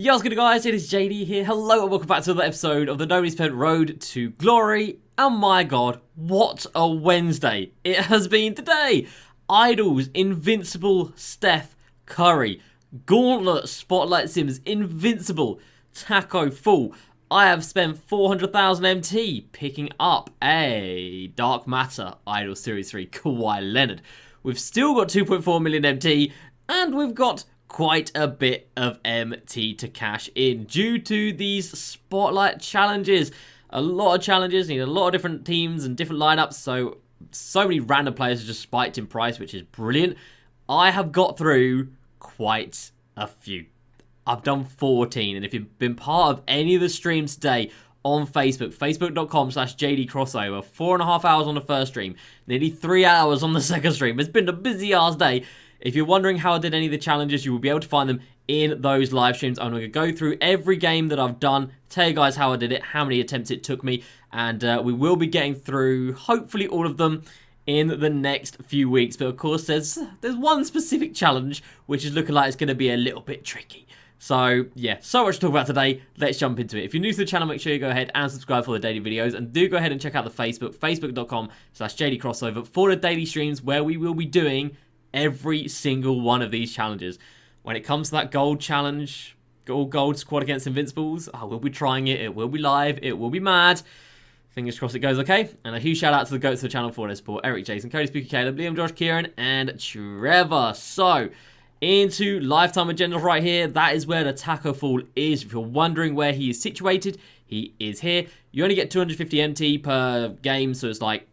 Yo, what's good guys, it is JD here. Hello and welcome back to another episode of the Nobody Spent Road to Glory. And my god, what a Wednesday it has been today. Idols, Invincible Steph Curry, Gauntlet, Spotlight Sims, Invincible Tacko full. I have spent 400,000 MT picking up a Dark Matter Idol Series 3 Kawhi Leonard. We've still got 2.4 million MT and we've got quite a bit of MT to cash in due to these spotlight challenges. A lot of challenges, need a lot of different teams and different lineups, so many random players have just spiked in price, which is brilliant. I have got through quite a few. I've done 14, and if you've been part of any of the streams today on Facebook, facebook.com/JDCrossover, 4.5 hours on the first stream, nearly 3 hours on the second stream. It's been a busy ass day. If you're wondering how I did any of the challenges, you will be able to find them in those live streams. I'm going to go through every game that I've done, tell you guys how I did it, how many attempts it took me, and we will be getting through, hopefully, all of them in the next few weeks. But of course, there's one specific challenge, which is looking like it's going to be a little bit tricky. So, yeah, so much to talk about today. Let's jump into it. If you're new to the channel, make sure you go ahead and subscribe for the daily videos. And do go ahead and check out the Facebook, facebook.com/JDCrossover, for the daily streams where we will be doing every single one of these challenges. When it comes to that gold challenge, gold squad against Invincibles, I will be trying it. It will be live. It will be mad. Fingers crossed it goes okay. And a huge shout out to the goats of the channel for their support. Eric, Jason, Cody, Spooky, Caleb, Liam, Josh, Kieran, and Trevor. So, into lifetime agendas right here. That is where the Tacko Fall is. If you're wondering where he is situated, he is here. You only get 250 MT per game, so it's like,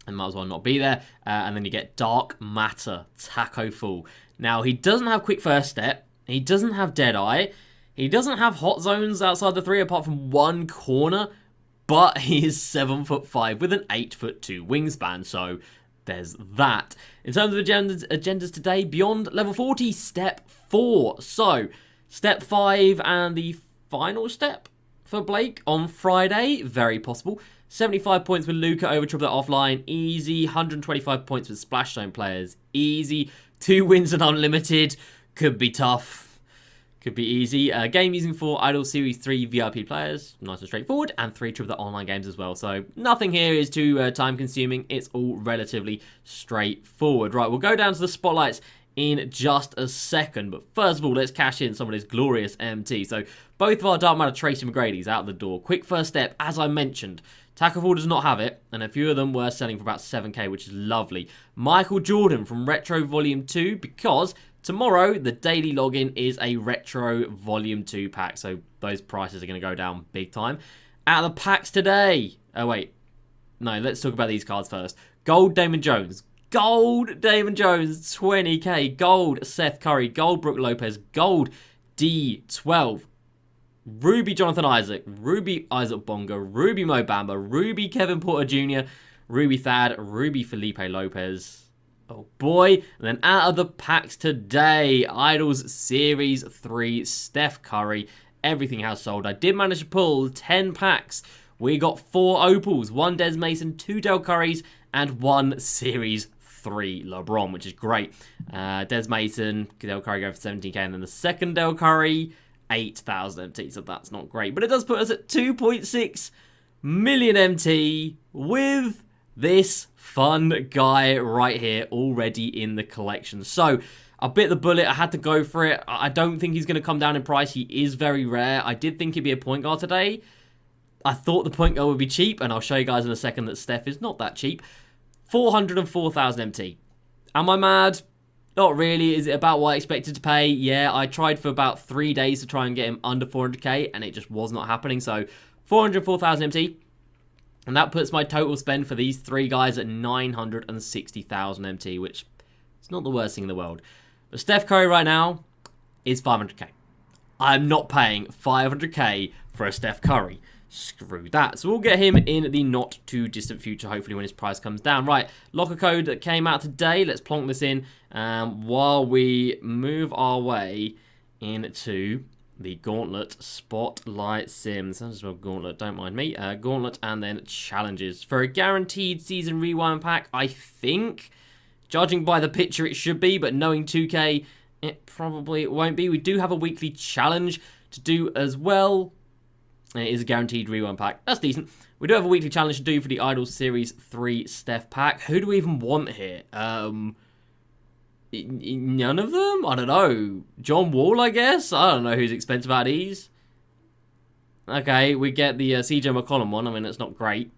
and might as well not be there. And then you get Dark Matter Tacko Fall. Now, he doesn't have Quick First Step. He doesn't have Deadeye. He doesn't have Hot Zones outside the 3 apart from one corner. But he is 7'5" with an 8'2" wingspan. So there's that. In terms of agendas today, beyond level 40, step 4. So, step 5 and the final step for Blake on Friday. Very possible. 75 points with Luca over Triple Offline. Easy. 125 points with Splash Zone players. Easy. 2 wins and Unlimited. Could be tough. Could be easy. Game using 4 Idol Series 3 VIP players. Nice and straightforward. And 3 Triple Online games as well. So nothing here is too time consuming. It's all relatively straightforward. Right, we'll go down to the spotlights in just a second. But first of all, let's cash in some of this glorious MT. So both of our Dark Matter Tracy McGrady's out the door. Quick First Step, as I mentioned. Tacko Fall does not have it, and a few of them were selling for about 7k, which is lovely. Michael Jordan from Retro Volume 2, because tomorrow the daily login is a Retro Volume 2 pack, so those prices are going to go down big time. Out of the packs today, oh wait, no, let's talk about these cards first. Gold Damon Jones, Gold Damon Jones, 20k, Gold Seth Curry, Gold Brook Lopez, Gold D12, Ruby Jonathan Isaac, Ruby Isaac Bonga, Ruby Mo Bamba, Ruby Kevin Porter Jr., Ruby Thad, Ruby Felipe Lopez. Oh boy. And then out of the packs today, Idols Series 3, Steph Curry. Everything has sold. I did manage to pull 10 packs. We got 4 Opals, 1 Des Mason, 2 Del Currys, and 1 Series 3 LeBron, which is great. Des Mason, Del Curry going for 17k, and then the second Del Curry, 8,000 MT, so that's not great. But it does put us at 2.6 million MT with this fun guy right here already in the collection. So I bit the bullet. I had to go for it. I don't think he's going to come down in price. He is very rare. I did think he'd be a point guard today. I thought the point guard would be cheap, and I'll show you guys in a second that Steph is not that cheap. 404,000 MT. Am I mad? Not really. Is it about what I expected to pay? Yeah, I tried for about 3 days to try and get him under 400k, and it just was not happening. So 404,000 MT. And that puts my total spend for these 3 guys at 960,000 MT, which is not the worst thing in the world. But Steph Curry right now is 500k. I'm not paying 500k for a Steph Curry. Screw that. So we'll get him in the not too distant future, hopefully when his price comes down. Right, locker code that came out today. Let's plonk this in while we move our way into the Gauntlet Spotlight Sims. I'll just spell Gauntlet, don't mind me. Gauntlet and then challenges. For a guaranteed season rewind pack, I think, judging by the picture it should be, but knowing 2K, it probably won't be. We do have a weekly challenge. to do as well. It is a guaranteed rewind pack. That's decent. We do have a weekly challenge to do for the Idol Series 3 Steph pack. Who do we even want here? None of them? I don't know. John Wall, I guess? I don't know who's expensive out of these. Okay, we get the CJ McCollum one. I mean, it's not great.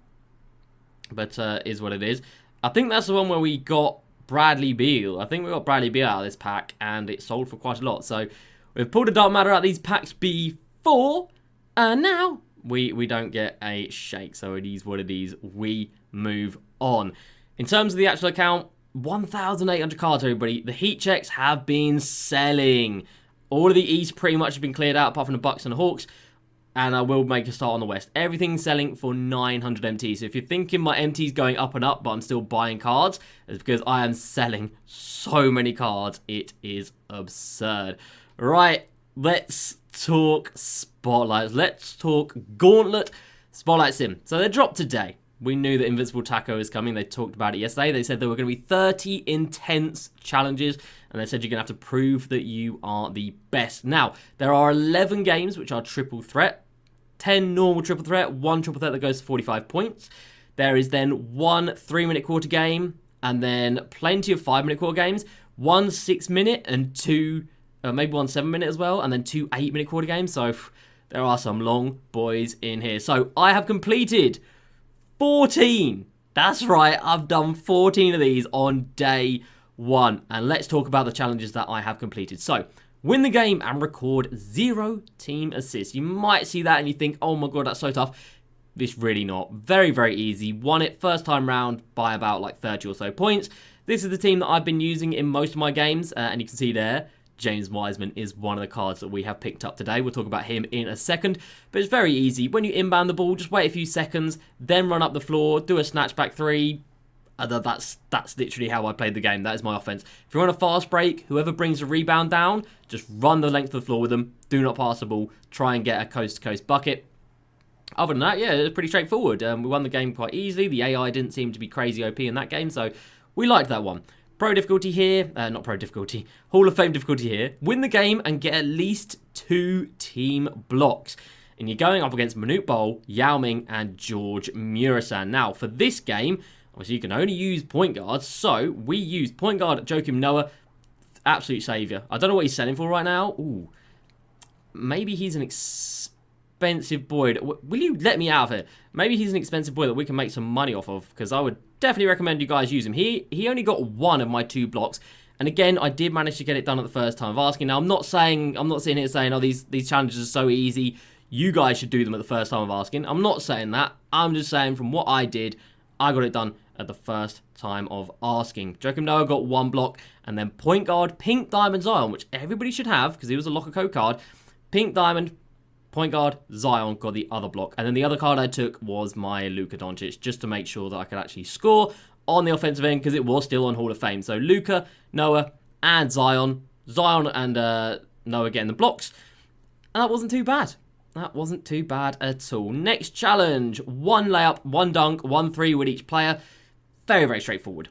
But is what it is. I think that's the one where we got Bradley Beal. I think we got Bradley Beal out of this pack, and it sold for quite a lot. So we've pulled a dark matter out of these packs before, and now we don't get a shake. So it is what it is. We move on. In terms of the actual account, 1,800 cards, everybody. The heat checks have been selling. All of the East pretty much have been cleared out, apart from the Bucks and the Hawks. And I will make a start on the West. Everything's selling for 900 MTs. So if you're thinking my MT's going up and up, but I'm still buying cards, it's because I am selling so many cards. It is absurd. Right, let's talk Spotlights. Let's talk Gauntlet Spotlight Sim. So they dropped today. We knew that Invincible Tacko is coming. They talked about it yesterday. They said there were going to be 30 intense challenges, and they said you're going to have to prove that you are the best. Now, there are 11 games which are triple threat. 10 normal triple threat, 1 triple threat that goes to 45 points. There is then 1 3-minute quarter game, and then plenty of 5-minute quarter games, 1 6-minute and 2, maybe 1 7-minute as well, and then 2 8-minute quarter games. So there are some long boys in here. So I have completed 14. That's right, I've done 14 of these on day 1. And let's talk about the challenges that I have completed. So, win the game and record 0 team assists. You might see that and you think, oh my god, that's so tough. It's really not. Very, very easy. Won it first time round by about like 30 or so points. This is the team that I've been using in most of my games. And you can see there, James Wiseman is one of the cards that we have picked up today. We'll talk about him in a second. But it's very easy. When you inbound the ball, just wait a few seconds, then run up the floor, do a snatchback 3. That's literally how I played the game. That is my offense. If you're on a fast break, whoever brings the rebound down, just run the length of the floor with them. Do not pass the ball. Try and get a coast-to-coast bucket. Other than that, yeah, it was pretty straightforward. We won the game quite easily. The AI didn't seem to be crazy OP in that game, so we liked that one. Pro difficulty here. Not pro difficulty. Hall of Fame difficulty here. Win the game and get at least 2 team blocks. And you're going up against Manute Bol, Yao Ming, and George Murasan. Now, for this game, obviously, you can only use point guards, so we used point guard Joakim Noah, absolute saviour. I don't know what he's selling for right now. Ooh, maybe he's an expensive boy. Will you let me out of here? Maybe he's an expensive boy that we can make some money off of, because I would definitely recommend you guys use him. He only got 1 of my 2 blocks, and again, I did manage to get it done at the first time of asking. Now, I'm not sitting here saying, oh, these challenges are so easy, you guys should do them at the first time of asking. I'm not saying that. I'm just saying from what I did, I got it done at the first time of asking. Joakim Noah got 1 block, and then point guard Pink Diamond Zion, which everybody should have because he was a locker code card. Pink Diamond, point guard Zion got the other block, and then the other card I took was my Luka Doncic, just to make sure that I could actually score on the offensive end because it was still on Hall of Fame. So Luka, Noah, and Zion and Noah getting the blocks, and that wasn't too bad. That wasn't too bad at all. Next challenge: 1 layup, 1 dunk, 1 3 with each player. Very, very straightforward.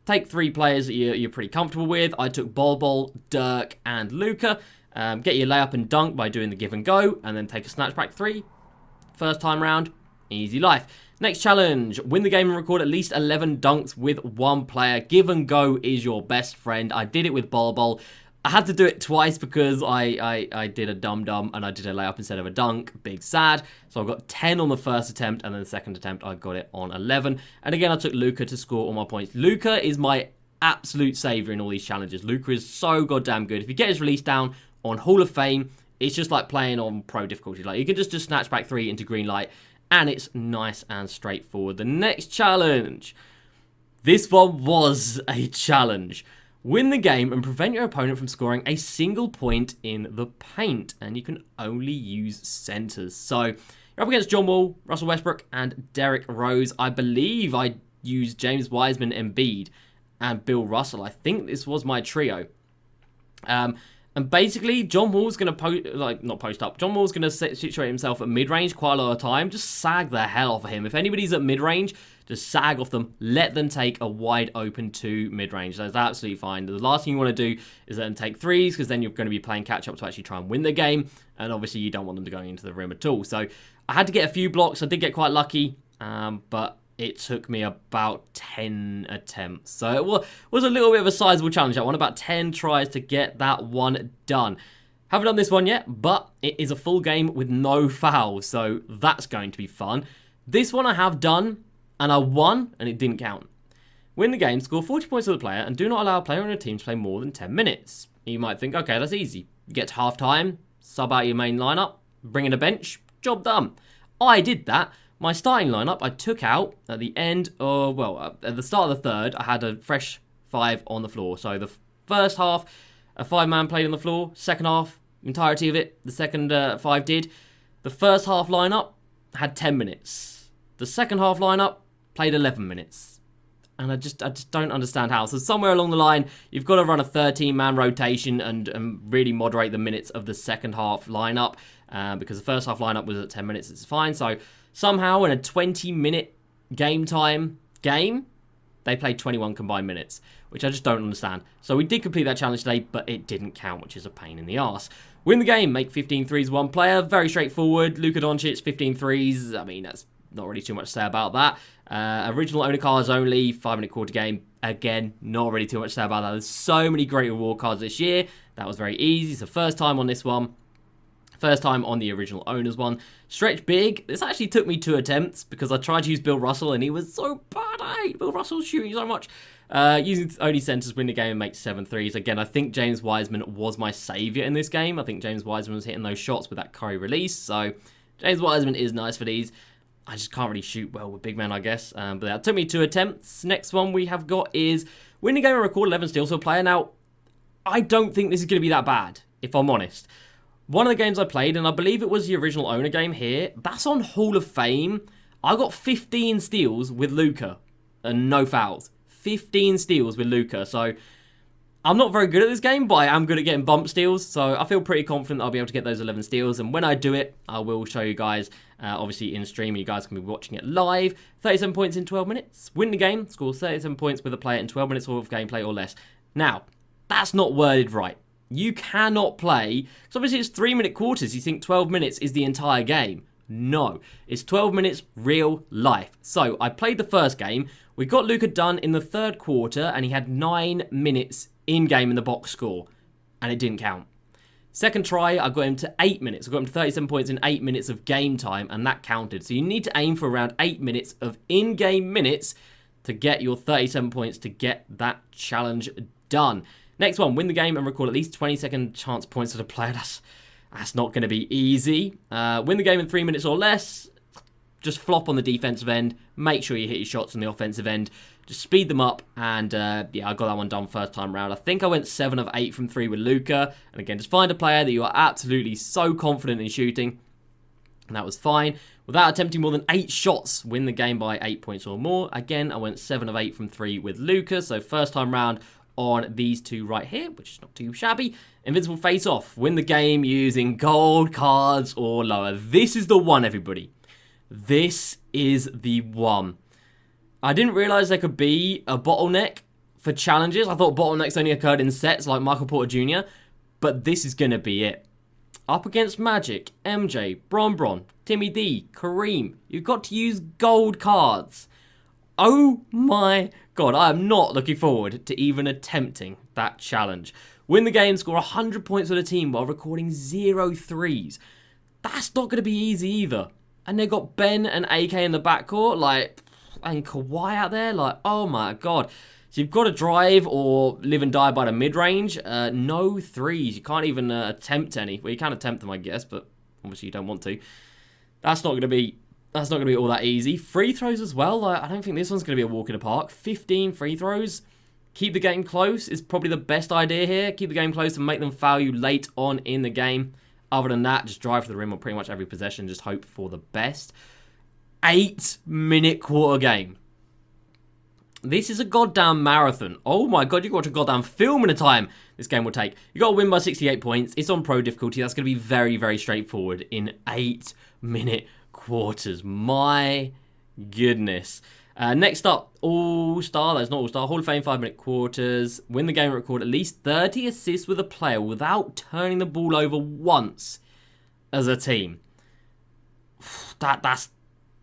Take 3 players that you're pretty comfortable with. I took Bol, Dirk, and Luka. Get your layup and dunk by doing the give and go, and then take a snatchback 3. First time round, easy life. Next challenge: win the game and record at least 11 dunks with 1 player. Give and go is your best friend. I did it with Bol. I had to do it twice because I did a dum-dum and I did a layup instead of a dunk. Big sad. So I got 10 on the first attempt, and then the second attempt I got it on 11. And again, I took Luka to score all my points. Luka is my absolute saviour in all these challenges. Luka is so goddamn good. If you get his release down on Hall of Fame, it's just like playing on pro difficulty. Like, you can just snatch back 3 into green light, and it's nice and straightforward. The next challenge. This one was a challenge. Win the game and prevent your opponent from scoring a single point in the paint. And you can only use centers. So, you're up against John Wall, Russell Westbrook, and Derrick Rose. I believe I used James Wiseman, Embiid, and Bill Russell. I think this was my trio. And basically, John Wall's going to not post up. John Wall's going to situate himself at mid-range quite a lot of time. Just sag the hell off of him. If anybody's at mid-range, just sag off them. Let them take a wide open 2 mid-range. That's absolutely fine. The last thing you want to do is let them take 3s, because then you're going to be playing catch-up to actually try and win the game. And obviously, you don't want them to go into the rim at all. So I had to get a few blocks. I did get quite lucky, but it took me about 10 attempts. So it was a little bit of a sizable challenge. That one, about 10 tries to get that one done. Haven't done this one yet, but it is a full game with no fouls, so that's going to be fun. This one I have done, and I won, and it didn't count. Win the game, score 40 points to the player, and do not allow a player on a team to play more than 10 minutes. You might think, okay, that's easy. You get to half-time, sub out your main lineup, bring in a bench, job done. I did that. My starting lineup, I took out at the end of, at the start of the third, I had a fresh 5 on the floor. So the first half, a 5-man played on the floor. Second half, entirety of it, the second 5 did. The first half lineup had 10 minutes. The second half lineup played 11 minutes. And I just don't understand how. So somewhere along the line, you've got to run a 13-man rotation and really moderate the minutes of the second half lineup. Because the first half lineup was at 10 minutes, it's fine. So somehow in a 20-minute game time game, they played 21 combined minutes, which I just don't understand. So we did complete that challenge today, but it didn't count, which is a pain in the arse. Win the game, make 15 threes one player. Very straightforward. Luka Doncic, 15 threes. I mean, that's not really too much to say about that. Original owner cards only, 5-minute quarter game. Again, not really too much to say about that. There's so many great reward cards this year. That was very easy. It's the first time on this one. First time on the original owners one. Stretch big. This actually took me 2 attempts because I tried to use Bill Russell and he was so bad. I hate Bill Russell shooting so much. Using only centers, win the game and make 7 threes. Again, I think James Wiseman was my savior in this game. I think James Wiseman was hitting those shots with that Curry release. So James Wiseman is nice for these. I just can't really shoot well with big men, I guess. But that took me 2 attempts. Next one we have got is win the game and record 11 steals for a player. Now, I don't think this is going to be that bad, if I'm honest. One of the games I played, and I believe it was the original owner game here, that's on Hall of Fame. I got 15 steals with Luka and no fouls. 15 steals with Luka. So I'm not very good at this game, but I am good at getting bump steals. So I feel pretty confident I'll be able to get those 11 steals. And when I do it, I will show you guys, obviously in stream, and you guys can be watching it live. 37 points in 12 minutes. Win the game, score 37 points with a player in 12 minutes of gameplay or less. Now, that's not worded right. You cannot play, because obviously it's 3-minute quarters. You think 12 minutes is the entire game. No, it's 12 minutes real life. So I played the first game. We got Luka done in the third quarter, and he had 9 minutes in-game in the box score, and it didn't count. Second try, I got him to 8 minutes. I got him to 37 points in 8 minutes of game time, and that counted. So you need to aim for around 8 minutes of in-game minutes to get your 37 points to get that challenge done. Next one, win the game and record at least 20-second chance points to the player. That's not going to be easy. Win the game in 3 minutes or less. Just flop on the defensive end. Make sure you hit your shots on the offensive end. Just speed them up. And yeah, I got that one done first time round. I think I went 7 of 8 from 3 with Luka. And again, just find a player that you are absolutely so confident in shooting. And that was fine. Without attempting more than 8 shots, win the game by 8 points or more. Again, I went 7 of 8 from 3 with Luka. So first time round on these 2 right here, which is not too shabby. Invincible face-off. Win the game using gold cards or lower. This is the one, everybody. This is the one. I didn't realise there could be a bottleneck for challenges. I thought bottlenecks only occurred in sets like Michael Porter Jr., but this is going to be it. Up against Magic, MJ, Bron, Timmy D, Kareem. You've got to use gold cards. Oh my god, I am not looking forward to even attempting that challenge. Win the game, score 100 points for the team while recording 0 threes. That's not going to be easy either. And they've got Ben and AK in the backcourt, and Kawhi out there, oh my god. So you've got to drive or live and die by the mid-range. No threes. You can't even attempt any. Well, you can attempt them, I guess, but obviously you don't want to. That's not going to be all that easy. Free throws as well. I don't think this one's going to be a walk in the park. 15 free throws. Keep the game close is probably the best idea here. Keep the game close and make them foul you late on in the game. Other than that, just drive to the rim on pretty much every possession. Just hope for the best. 8-minute quarter game. This is a goddamn marathon. Oh my god, you can watch a goddamn film in a time this game will take. You got to win by 68 points. It's on pro difficulty. That's going to be very, very straightforward in 8-minute quarters. My goodness. Next up, All-Star. That's not All-Star. Hall of Fame 5-minute quarters. Win the game, record at least 30 assists with a player without turning the ball over once as a team. That's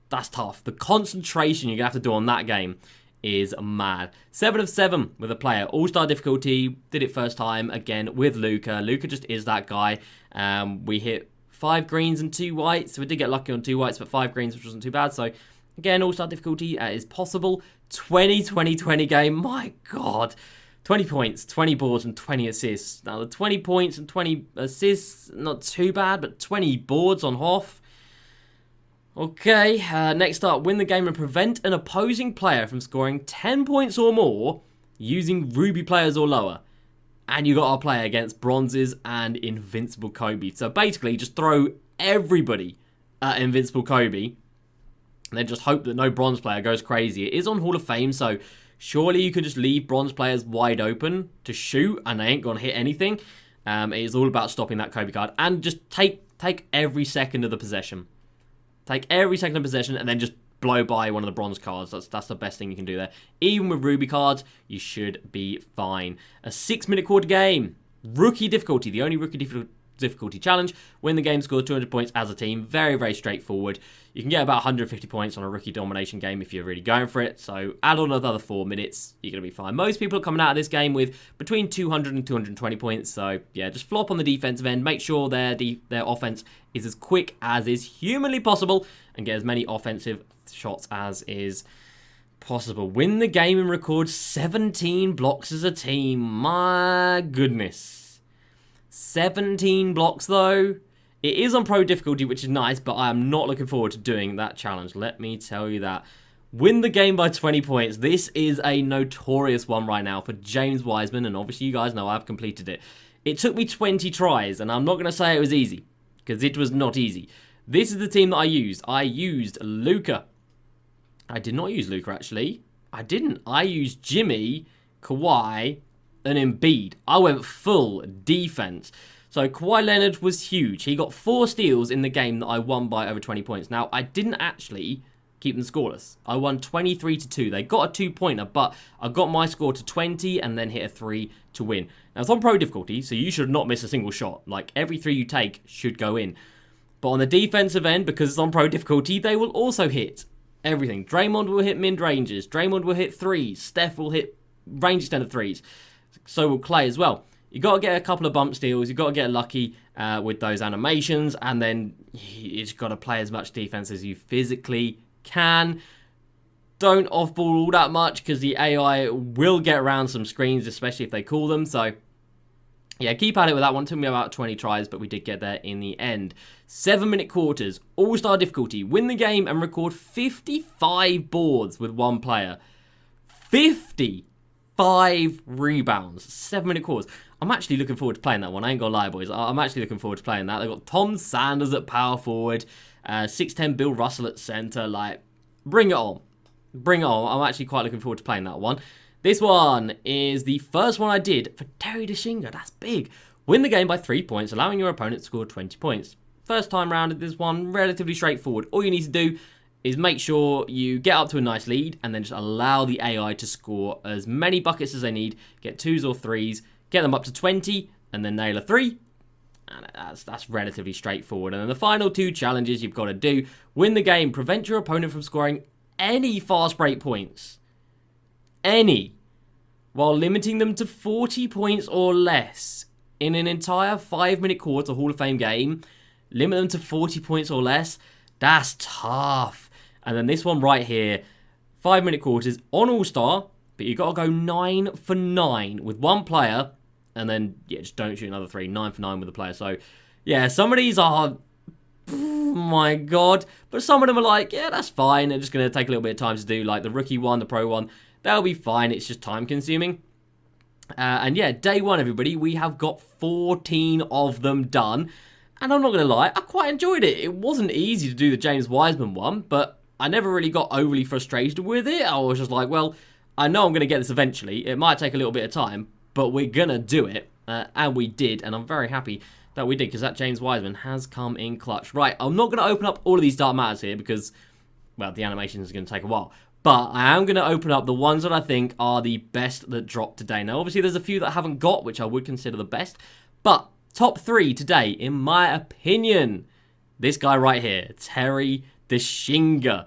tough. The concentration you're going to have to do on that game is mad. 7 of 7 with a player. All-Star difficulty. Did it first time again with Luca. Luca just is that guy. We hit 5 greens and 2 whites. So we did get lucky on 2 whites, but 5 greens, which wasn't too bad. So again, All-Star difficulty is possible. 20 game. My God. 20 points, 20 boards, and 20 assists. Now, the 20 points and 20 assists, not too bad, but 20 boards on Hoff. Okay, next up, win the game and prevent an opposing player from scoring 10 points or more using Ruby players or lower. And you got our player against Bronzes and Invincible Kobe. So basically, just throw everybody at Invincible Kobe and then just hope that no Bronze player goes crazy. It is on Hall of Fame, so surely you could just leave Bronze players wide open to shoot and they ain't going to hit anything. It is all about stopping that Kobe card. And just take every second of the possession. Take every second of possession and then just blow by one of the Bronze cards. That's the best thing you can do there. Even with Ruby cards, you should be fine. A 6-minute quarter game. Rookie difficulty. The only rookie difficulty challenge. Win the game, score 200 points as a team. Very, very straightforward. You can get about 150 points on a rookie domination game if you're really going for it. So add on another 4 minutes. You're going to be fine. Most people are coming out of this game with between 200 and 220 points. So yeah, just flop on the defensive end. Make sure their offense is as quick as is humanly possible and get as many offensive shots as is possible. Win the game and record 17 blocks as a team. My goodness. 17 blocks though. It is on pro difficulty, which is nice, but I am not looking forward to doing that challenge. Let me tell you that. Win the game by 20 points. This is a notorious one right now for James Wiseman, and obviously you guys know I've completed it. It took me 20 tries, and I'm not going to say it was easy, because it was not easy. This is the team that I used. I used Luca. I did not use Luca, actually. I didn't. I used Jimmy, Kawhi, and Embiid. I went full defense. So Kawhi Leonard was huge. He got 4 steals in the game that I won by over 20 points. Now, I didn't actually keep them scoreless. I won 23-2. They got a 2-pointer, but I got my score to 20 and then hit a 3 to win. Now, it's on pro difficulty, so you should not miss a single shot. Like, every 3 you take should go in. But on the defensive end, because it's on pro difficulty, they will also hit everything. Draymond will hit mid-ranges. Draymond will hit 3s. Steph will hit range extended 3s. So will Clay as well. You got to get a couple of bump steals. You got to get lucky with those animations, and then you just got to play as much defense as you physically can. Don't off-ball all that much because the AI will get around some screens, especially if they call them. So yeah, keep at it with that one. Took me about 20 tries, but we did get there in the end. 7-minute quarters, all-star difficulty. Win the game and record 55 boards with one player. 55 rebounds. 7-minute quarters. I'm actually looking forward to playing that one. I ain't gonna lie, boys. I'm actually looking forward to playing that. They've got Tom Sanders at power forward, 6'10" Bill Russell at center. Like, bring it on. Bring it on. I'm actually quite looking forward to playing that one. This one is the first one I did for Terry DeShinga. That's big. Win the game by 3 points, allowing your opponent to score 20 points. First time round at this one, relatively straightforward. All you need to do is make sure you get up to a nice lead and then just allow the AI to score as many buckets as they need. Get 2s or 3s. Get them up to 20 and then nail a 3. And that's relatively straightforward. And then the final 2 challenges you've got to do. Win the game. Prevent your opponent from scoring any fast break points. Any. While limiting them to 40 points or less. In an entire 5-minute quarter Hall of Fame game. Limit them to 40 points or less. That's tough. And then this one right here. 5-minute quarters on All-Star. But you've got to go 9 for 9 with one player. And then, yeah, just don't shoot another 3. 9 for 9 with a player. So, yeah, some of these are, oh my God. But some of them are like, yeah, that's fine. They're just going to take a little bit of time to do. Like the rookie one, the pro one. That'll be fine. It's just time consuming. And yeah, day 1, everybody. We have got 14 of them done. And I'm not going to lie, I quite enjoyed it. It wasn't easy to do the James Wiseman one. But I never really got overly frustrated with it. I was just like, well, I know I'm going to get this eventually. It might take a little bit of time, but we're going to do it. And we did, and I'm very happy that we did, because that James Wiseman has come in clutch. Right, I'm not going to open up all of these dark matters here because, well, the animation is going to take a while. But I am going to open up the ones that I think are the best that dropped today. Now, obviously, there's a few that I haven't got, which I would consider the best. But top 3 today, in my opinion, this guy right here, Terry Deshinga.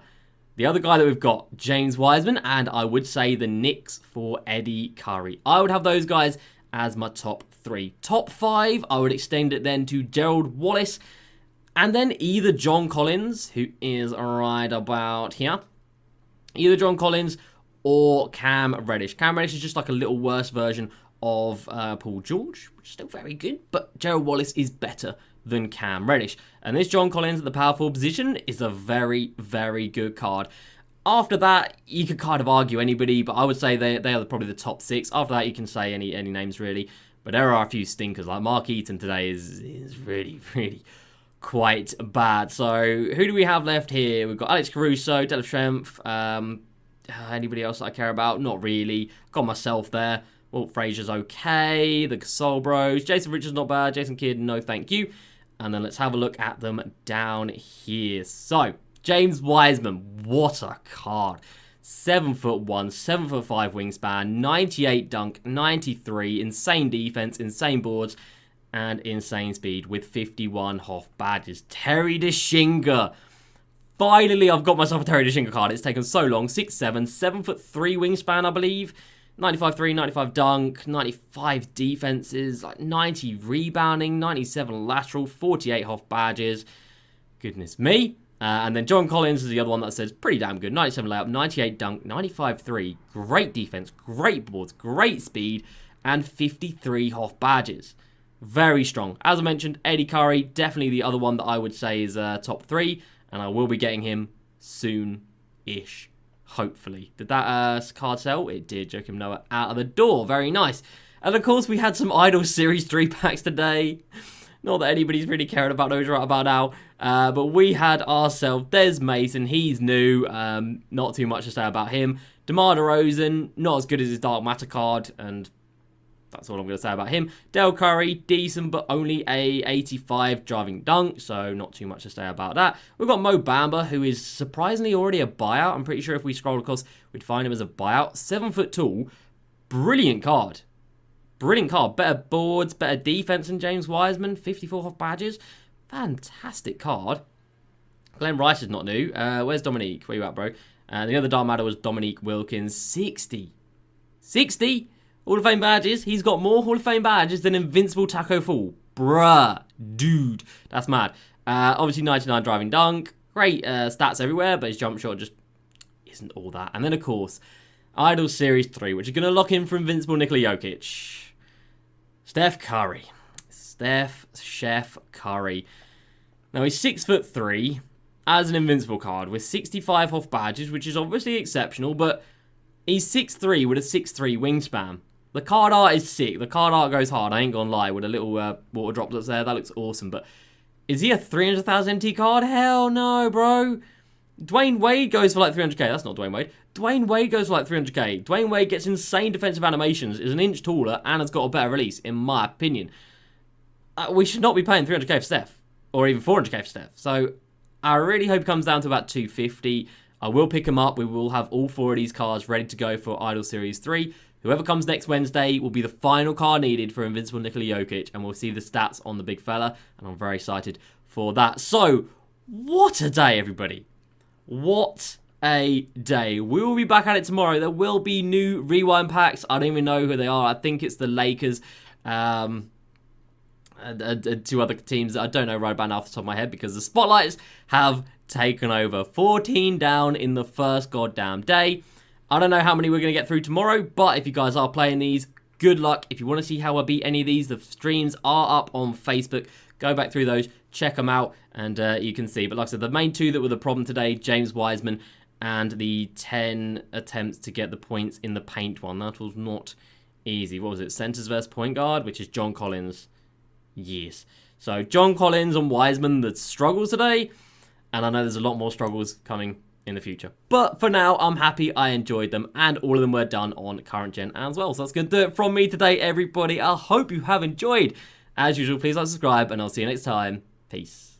The other guy that we've got, James Wiseman, and I would say the Knicks for Eddie Curry. I would have those guys as my top 3. Top 5, I would extend it then to Gerald Wallace, and then either John Collins, who is right about here, either John Collins or Cam Reddish. Cam Reddish is just like a little worse version of Paul George, which is still very good, but Gerald Wallace is better than Cam Reddish. And this John Collins at the power forward position is a very, very good card. After that, you could kind of argue anybody, but I would say they are probably the top 6. After that, you can say any names really. But there are a few stinkers, like Mark Eaton today is really, really quite bad. So who do we have left here? We've got Alex Caruso, Della Strength, anybody else that I care about? Not really. Got myself there. Walt Frazier's okay. The Gasol Bros. Jason Richards not bad. Jason Kidd, no thank you. And then let's have a look at them down here. So, James Wiseman, what a card. 7'1", 7'5" wingspan, 98 dunk, 93, insane defense, insane boards, and insane speed with 51 Hoff badges. Terry Deshinga. Finally, I've got myself a Terry Deshinga card. It's taken so long. 6'7", 7'3" wingspan, I believe. 95-3, 95 dunk, 95 defenses, like 90 rebounding, 97 lateral, 48 Hoff badges. Goodness me. And then John Collins is the other one that says pretty damn good. 97 layup, 98 dunk, 95-3. Great defense, great boards, great speed, and 53 Hoff badges. Very strong. As I mentioned, Eddie Curry, definitely the other one that I would say is top 3. And I will be getting him soon-ish. Hopefully. Did that card sell? It did. Joakim Noah out of the door. Very nice. And of course, we had some Idol Series 3 packs today. Not that anybody's really caring about those right about now. But we had ourselves Des Mason. He's new. Not too much to say about him. DeMar DeRozan, not as good as his Dark Matter card. And that's all I'm going to say about him. Del Curry, decent, but only a 85 driving dunk. So not too much to say about that. We've got Mo Bamba, who is surprisingly already a buyout. I'm pretty sure if we scroll across, we'd find him as a buyout. 7 foot tall. Brilliant card. Brilliant card. Better boards, better defense than James Wiseman. 54 Hoff badges. Fantastic card. Glenn Rice is not new. Where's Dominique? Where you at, bro? The other Dark Matter was Dominique Wilkins. 60. 60 Hall of Fame badges. He's got more Hall of Fame badges than Invincible Tacko Fall. Bruh. Dude. That's mad. Obviously, 99 driving dunk. Great stats everywhere, but his jump shot just isn't all that. And then, of course, Idol Series 3, which is going to lock in for Invincible Nikola Jokic. Steph Curry. Chef Curry. Now, he's 6'3" as an Invincible card with 65 Hoff badges, which is obviously exceptional, but he's 6'3" with a 6'3" wingspan. The card art is sick. The card art goes hard, I ain't gonna lie, with a little water droplets there. That looks awesome, but is he a 300,000 MT card? Hell no, bro. Dwayne Wade goes for like 300k. That's not Dwayne Wade. Dwayne Wade goes for like 300k. Dwayne Wade gets insane defensive animations, is an inch taller, and has got a better release, in my opinion. We should not be paying 300k for Steph, or even 400k for Steph. So I really hope it comes down to about 250. I will pick him up. We will have all 4 of these cards ready to go for Idol Series 3. Whoever comes next Wednesday will be the final card needed for Invincible Nikola Jokic, and we'll see the stats on the big fella, and I'm very excited for that. So, what a day, everybody. What a day. We will be back at it tomorrow. There will be new rewind packs. I don't even know who they are. I think it's the Lakers. 2 other teams that I don't know right about now off the top of my head because the spotlights have taken over. 14 down in the first goddamn day. I don't know how many we're going to get through tomorrow, but if you guys are playing these, good luck. If you want to see how I beat any of these, the streams are up on Facebook. Go back through those, check them out, and you can see. But like I said, the main 2 that were the problem today, James Wiseman and the 10 attempts to get the points in the paint one. That was not easy. What was it? Centers versus point guard, which is John Collins. Yes. So John Collins and Wiseman, the struggles today. And I know there's a lot more struggles coming in the future. But for now, I'm happy I enjoyed them, and all of them were done on current gen as well. So that's going to do it from me today, everybody. I hope you have enjoyed. As usual, please like, subscribe, and I'll see you next time. Peace.